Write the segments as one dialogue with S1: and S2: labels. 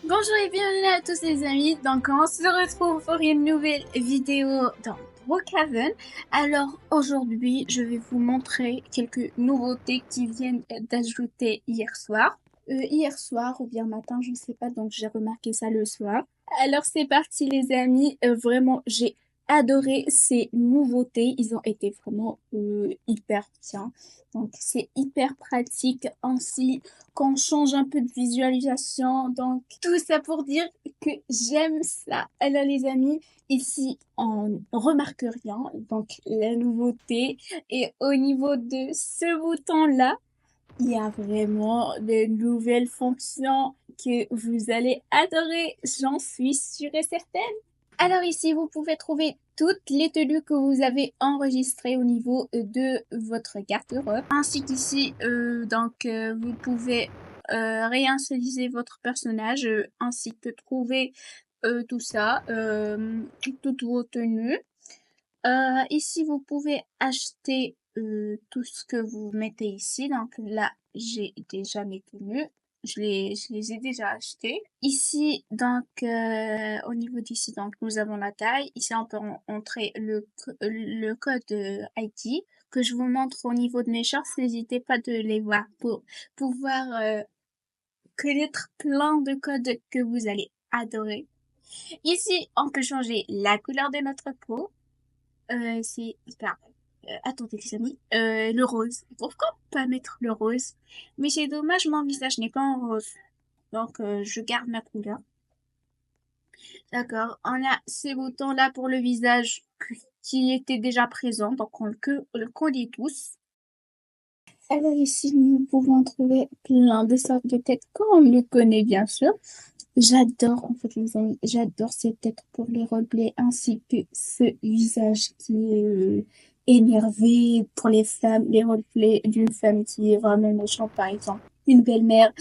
S1: Bonjour et bienvenue à tous les amis, donc on se retrouve pour une nouvelle vidéo dans Brookhaven. Alors aujourd'hui je vais vous montrer quelques nouveautés qui viennent d'ajouter hier soir. Hier soir ou bien matin, je ne sais pas, donc j'ai remarqué ça le soir. Alors c'est parti les amis, vraiment j'ai adoré ces nouveautés, ils ont été vraiment hyper bien. Donc c'est hyper pratique ainsi qu'on change un peu de visualisation. Donc, tout ça pour dire que j'aime ça. Alors, les amis, ici, on remarque rien. Donc, la nouveauté. Et au niveau de ce bouton-là, il y a vraiment de nouvelles fonctions que vous allez adorer. J'en suis sûre et certaine. Alors ici, vous pouvez trouver toutes les tenues que vous avez enregistrées au niveau de votre garde-robe. Ainsi qu'ici, vous pouvez réinitialiser votre personnage ainsi que trouver tout ça, toutes vos tenues. Ici, vous pouvez acheter tout ce que vous mettez ici. Donc là, j'ai déjà mes tenues. Je les ai déjà achetées. Ici, au niveau d'ici, donc, nous avons la taille. Ici, on peut entrer le code ID que je vous montre au niveau de mes shorts. N'hésitez pas de les voir pour pouvoir connaître plein de codes que vous allez adorer. Ici, on peut changer la couleur de notre peau. C'est hyper. Attendez les amis, le rose. Pourquoi pas mettre le rose? Mais c'est dommage, mon visage n'est pas en rose. Donc je garde ma couleur. D'accord. On a ces boutons-là pour le visage qui était déjà présent, donc on le connaît tous. Alors ici, nous pouvons trouver plein de sortes de têtes, comme on le connaît bien sûr. J'adore, en fait, les amis, j'adore cette tête pour les roleplays, ainsi que ce visage qui est énervé pour les femmes, les roleplays d'une femme qui est vraiment méchante, par exemple, une belle-mère,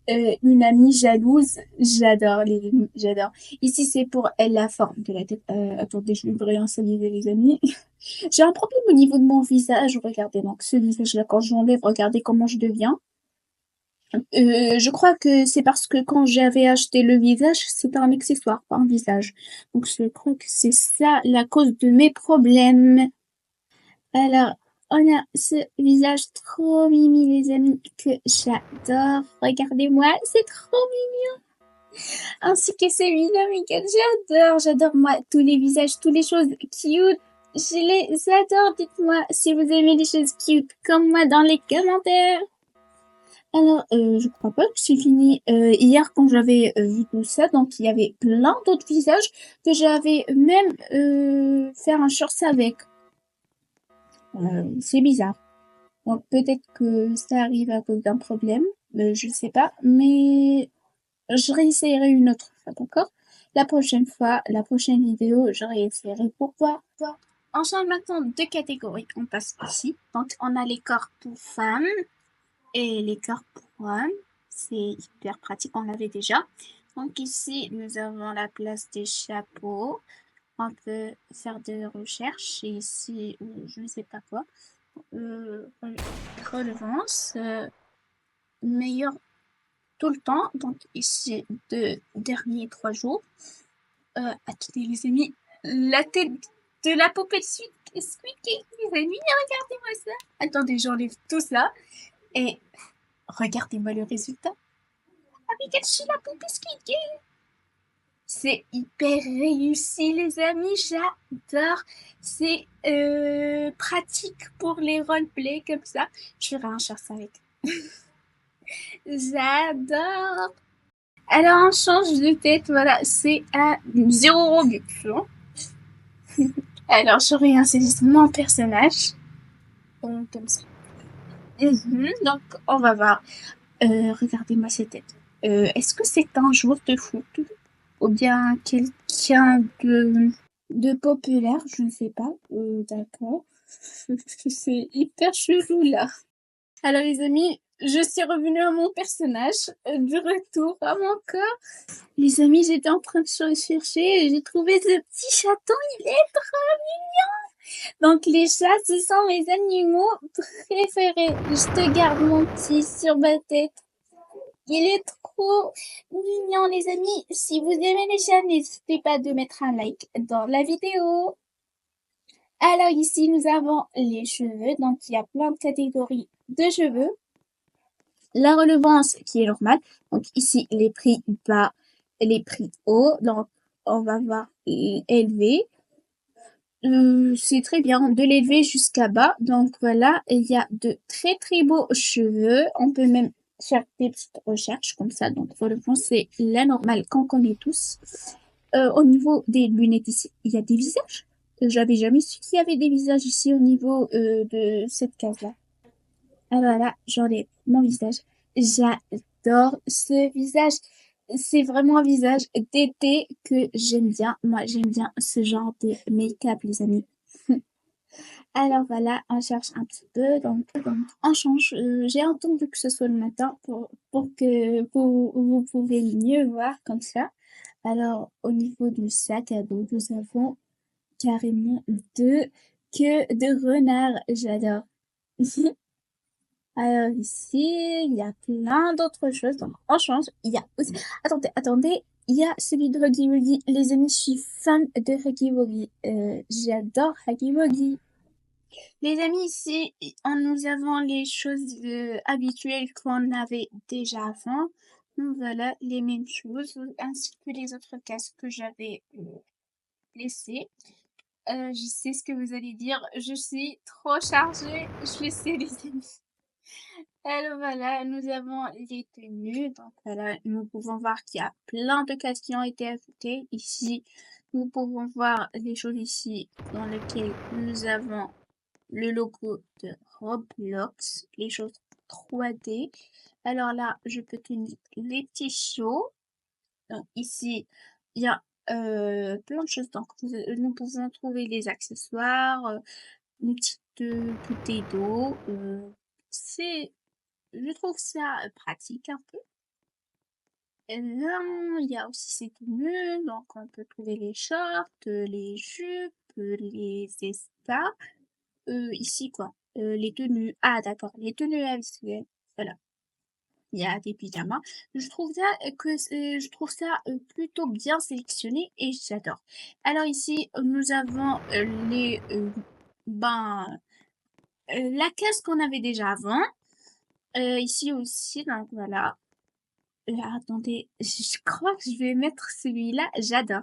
S1: une amie jalouse, j'adore. Ici, c'est pour elle la forme de la tête. Attendez, je vais réinstalliser les amis. J'ai un problème au niveau de mon visage, regardez, donc ce visage-là, quand je l'enlève, regardez comment je deviens. Je crois que c'est parce que quand j'avais acheté le visage, c'était un accessoire, pas un visage. Donc je crois que c'est ça la cause de mes problèmes. Alors, on a ce visage trop mimi, les amis, que j'adore. Regardez-moi, c'est trop mignon. Ainsi que celui-là, Michael, j'adore moi tous les visages, toutes les choses cute. Je les adore. Dites-moi si vous aimez les choses cute comme moi dans les commentaires. Alors, je crois pas que c'est fini. Hier, quand j'avais vu tout ça, donc il y avait plein d'autres visages que j'avais même fait un short avec. C'est bizarre. Donc peut-être que ça arrive à cause d'un problème, je sais pas, mais je réessayerai une autre fois, d'accord? La prochaine fois, la prochaine vidéo, je réessayerai pour voir. On change maintenant de catégorie. On passe ici. Donc on a les corps pour femmes et les corps pour hommes. C'est hyper pratique, on l'avait déjà. Donc ici, nous avons la place des chapeaux. On peut faire des recherches. Et ici, je ne sais pas quoi. Relevance. Meilleur tout le temps. Donc ici, deux derniers 3 jours. Attendez les amis. La tête de la poupée de Squid Game, les amis. Regardez-moi ça. Attendez, j'enlève tout ça. Et regardez-moi le résultat. Pikachu la poupée Squid Game. C'est hyper réussi les amis, j'adore. C'est pratique pour les roleplays comme ça. Je ferai un chasse avec. J'adore. Alors on change de tête, voilà, c'est à 0 Robux. Alors je réinstalle mon personnage. Comme ça. Donc on va voir. Regardez-moi cette tête. Est-ce que c'est un joueur de foot ou bien quelqu'un de populaire? Je ne sais pas. D'accord. C'est hyper chelou là. Alors les amis, je suis revenue à mon personnage, du retour à mon corps. Les amis, j'étais en train de chercher et j'ai trouvé ce petit chaton, il est trop mignon. Donc les chats, ce sont mes animaux préférés. Je te garde mon petit sur ma tête. Il est trop mignon, les amis. Si vous aimez les chats, n'hésitez pas de mettre un like dans la vidéo. Alors ici, nous avons les cheveux. Donc, il y a plein de catégories de cheveux. La relevance qui est normale. Donc ici, les prix bas et les prix hauts. Donc, on va voir élevé. C'est très bien de l'élever jusqu'à bas. Donc voilà, il y a de très très beaux cheveux. On peut même faire des petites recherches comme ça. Donc relevance, c'est la normale qu'on connaît tous. Au niveau des lunettes ici, il y a des visages. J'avais jamais su qu'il y avait des visages ici au niveau de cette case-là. Alors là, j'enlève mon visage. J'adore ce visage. C'est vraiment un visage d'été que j'aime bien. Moi, j'aime bien ce genre de make-up, les amis. Alors voilà, on cherche un petit peu, donc on change. J'ai entendu que ce soit le matin pour que vous pouvez mieux voir comme ça. Alors, au niveau du sac à dos, nous avons carrément deux queues de renard. J'adore. Alors ici, il y a plein d'autres choses. Donc on change. Il y a aussi... Attendez. Il y a celui de Huggy Wuggy. Les amis, je suis fan de Huggy Wuggy. J'adore Huggy Wuggy. Les amis, ici, nous avons les choses habituelles qu'on avait déjà avant. Donc voilà, les mêmes choses, ainsi que les autres casques que j'avais laissés. Je sais ce que vous allez dire. Je suis trop chargée. Je le sais, les amis. Alors voilà, nous avons les tenues. Donc voilà, nous pouvons voir qu'il y a plein de cases qui ont été ajoutées. Ici, nous pouvons voir les choses ici dans lesquelles nous avons le logo de Roblox, les choses 3D. Alors là, je peux tenir les petits shows. Donc ici, il y a plein de choses. Donc nous pouvons trouver les accessoires, une petite bouteille d'eau. Je trouve ça pratique un peu. Et là, il y a aussi ces tenues, donc on peut trouver les shorts, les jupes, les espas. Ici quoi, les tenues. Ah d'accord, les tenues habituelles. Voilà. Il y a des pyjamas. Je trouve ça plutôt bien sélectionné et j'adore. Alors ici, nous avons ben, la case qu'on avait déjà avant. Ici aussi, donc voilà. Attendez, je crois que je vais mettre celui-là, j'adore.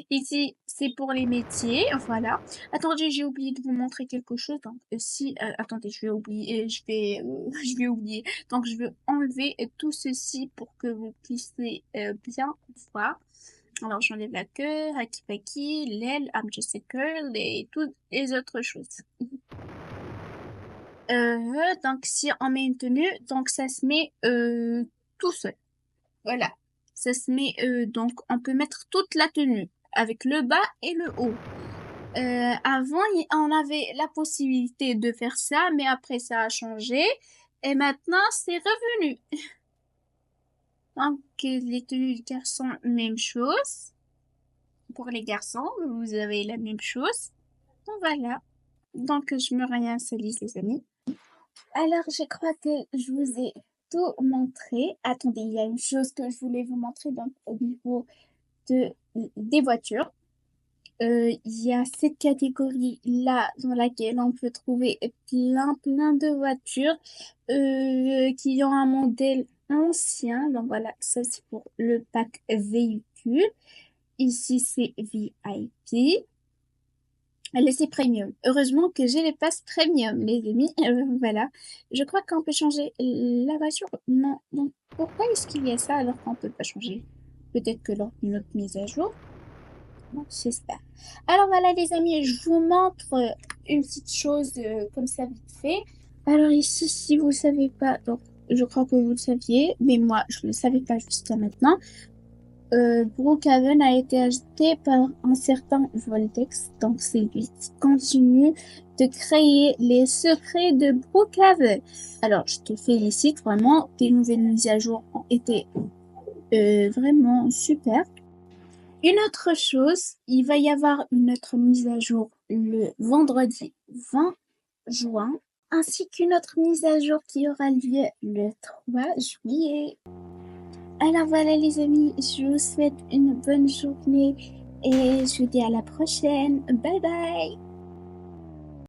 S1: Ici, c'est pour les métiers, voilà. Attendez, j'ai oublié de vous montrer quelque chose. Donc, si, attendez, je vais oublier, je vais oublier. Donc, je vais enlever tout ceci pour que vous puissiez bien voir. Alors, j'enlève la queue, Haki Paki, l'aile, I'm just a girl et toutes les autres choses. Donc, si on met une tenue, donc ça se met tout seul. Voilà. Ça se met, donc on peut mettre toute la tenue avec le bas et le haut. Avant, on avait la possibilité de faire ça, mais après ça a changé. Et maintenant, c'est revenu. Donc, les tenues de garçons, même chose. Pour les garçons, vous avez la même chose. Donc, voilà. Donc, je me réinstallise, les amis. Alors, je crois que je vous ai tout montré. Attendez, il y a une chose que je voulais vous montrer donc, au niveau des voitures. Il y a cette catégorie-là dans laquelle on peut trouver plein de voitures qui ont un modèle ancien. Donc voilà, ça c'est pour le pack véhicule. Ici c'est VIP. Là c'est premium. Heureusement que j'ai les passes premium, les amis. Voilà. Je crois qu'on peut changer la voiture. Non, non. Pourquoi est-ce qu'il y a ça alors qu'on peut pas changer? Peut-être que lors d'une autre mise à jour. Bon, j'espère. Alors voilà les amis, je vous montre une petite chose comme ça vite fait. Alors ici, si vous ne savez pas, donc je crois que vous le saviez, mais moi je ne le savais pas jusqu'à maintenant. Brookhaven a été acheté par un certain Voltex, donc c'est lui qui continue de créer les secrets de Brookhaven. Alors je te félicite vraiment, tes nouvelles mises à jour ont été vraiment super. Une autre chose, il va y avoir une autre mise à jour le vendredi 20 juin. ainsi qu'une autre mise à jour qui aura lieu le 3 juillet. Alors voilà les amis, je vous souhaite une bonne journée et je vous dis à la prochaine. Bye bye!